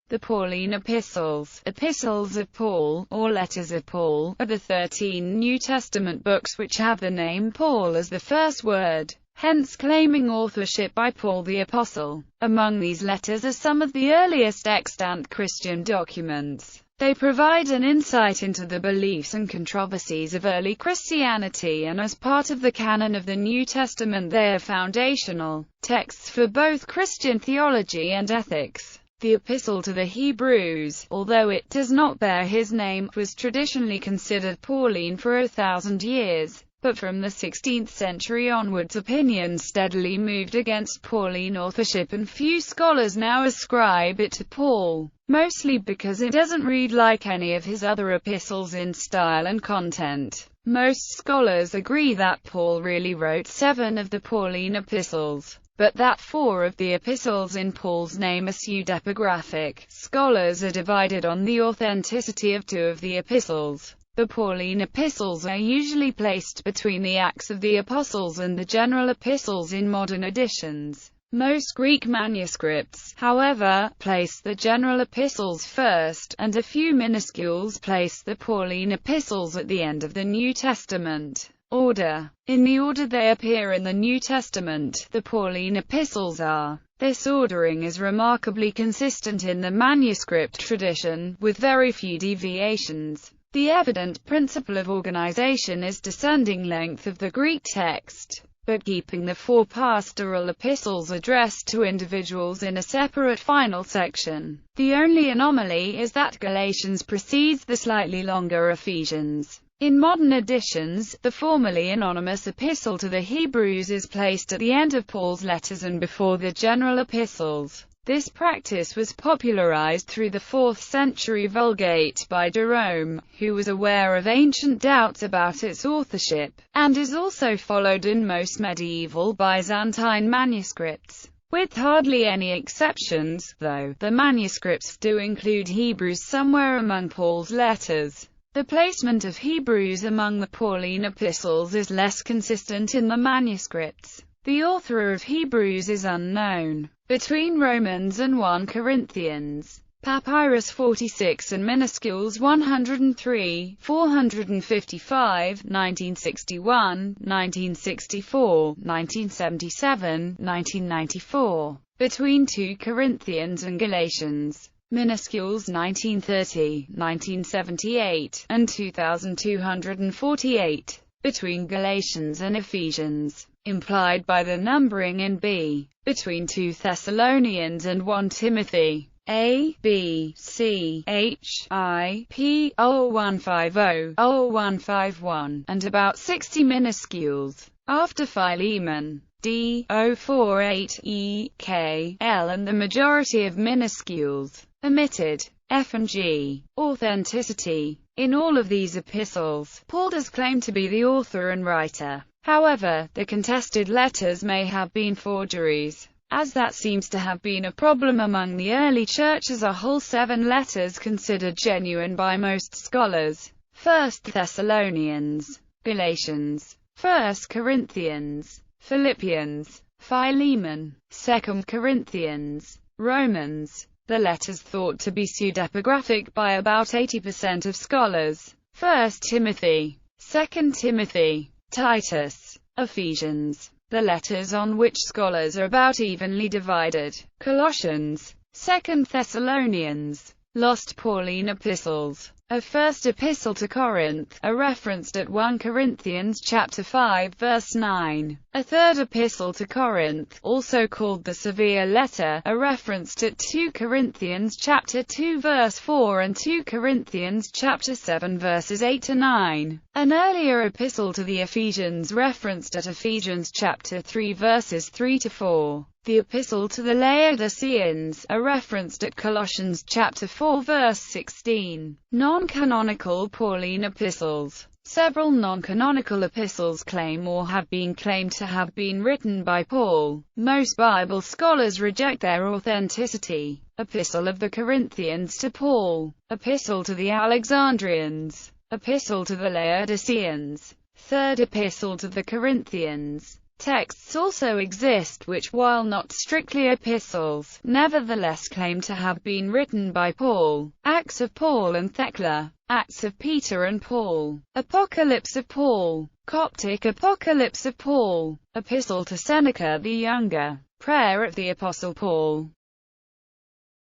The Pauline epistles, epistles of Paul, or letters of Paul, are the 13 New Testament books which have the name Paul as the first word, hence claiming authorship by Paul the Apostle. Among these letters are some of the earliest extant Christian documents. They provide an insight into the beliefs and controversies of early Christianity, and as part of the canon of the New Testament they are foundational texts for both Christian theology and ethics. The Epistle to the Hebrews, although it does not bear his name, was traditionally considered Pauline for 1,000 years, but from the 16th century onwards opinions steadily moved against Pauline authorship and few scholars now ascribe it to Paul, mostly because it doesn't read like any of his other epistles in style and content. Most scholars agree that Paul really wrote 7 of the Pauline epistles, but that 4 of the epistles in Paul's name are pseudepigraphic. Scholars are divided on the authenticity of 2 of the epistles. The Pauline epistles are usually placed between the Acts of the Apostles and the general epistles in modern editions. Most Greek manuscripts, however, place the general epistles first, and a few minuscules place the Pauline epistles at the end of the New Testament order. In the order they appear in the New Testament, the Pauline epistles are. This ordering is remarkably consistent in the manuscript tradition, with very few deviations. The evident principle of organization is descending length of the Greek text, but keeping the 4 pastoral epistles addressed to individuals in a separate final section. The only anomaly is that Galatians precedes the slightly longer Ephesians. In modern editions, the formerly anonymous Epistle to the Hebrews is placed at the end of Paul's letters and before the general epistles. This practice was popularized through the 4th century Vulgate by Jerome, who was aware of ancient doubts about its authorship, and is also followed in most medieval Byzantine manuscripts. With hardly any exceptions, though, the manuscripts do include Hebrews somewhere among Paul's letters. The placement of Hebrews among the Pauline epistles is less consistent in the manuscripts. The author of Hebrews is unknown. Between Romans and 1 Corinthians, Papyrus 46 and Minuscules 103, 455, 1961, 1964, 1977, 1994. Between 2 Corinthians and Galatians, Minuscules 1930, 1978, and 2248. Between Galatians and Ephesians, implied by the numbering in B. Between 2 Thessalonians and 1 Timothy, A, B, C, H, I, P, 0150, 0151, and about 60 minuscules. After Philemon, D, 048, E, K, L, and the majority of minuscules. Omitted. F and G. Authenticity. In all of these epistles, Paul does claim to be the author and writer. However, the contested letters may have been forgeries, as that seems to have been a problem among the early church as a whole. 7 letters considered genuine by most scholars: 1 Thessalonians, Galatians, 1 Corinthians, Philippians, Philemon, 2 Corinthians, Romans. The letters thought to be pseudepigraphic by about 80% of scholars: 1 Timothy, 2 Timothy, Titus, Ephesians. The letters on which scholars are about evenly divided: Colossians, 2 Thessalonians. Lost Pauline epistles. A first epistle to Corinth, are referenced at 1 Corinthians chapter 5 verse 9. A third epistle to Corinth, also called the Severe Letter, are referenced at 2 Corinthians chapter 2 verse 4 and 2 Corinthians chapter 7 verses 8 to 9. An earlier epistle to the Ephesians referenced at Ephesians chapter 3 verses 3 to 4. The epistle to the Laodiceans, are referenced at Colossians chapter 4 verse 16. Non-canonical Pauline epistles. Several non-canonical epistles claim or have been claimed to have been written by Paul. Most Bible scholars reject their authenticity. Epistle of the Corinthians to Paul. Epistle to the Alexandrians. Epistle to the Laodiceans. Third Epistle to the Corinthians. Texts also exist which, while not strictly epistles, nevertheless claim to have been written by Paul. Acts of Paul and Thecla, Acts of Peter and Paul, Apocalypse of Paul, Coptic Apocalypse of Paul, Epistle to Seneca the Younger, Prayer of the Apostle Paul,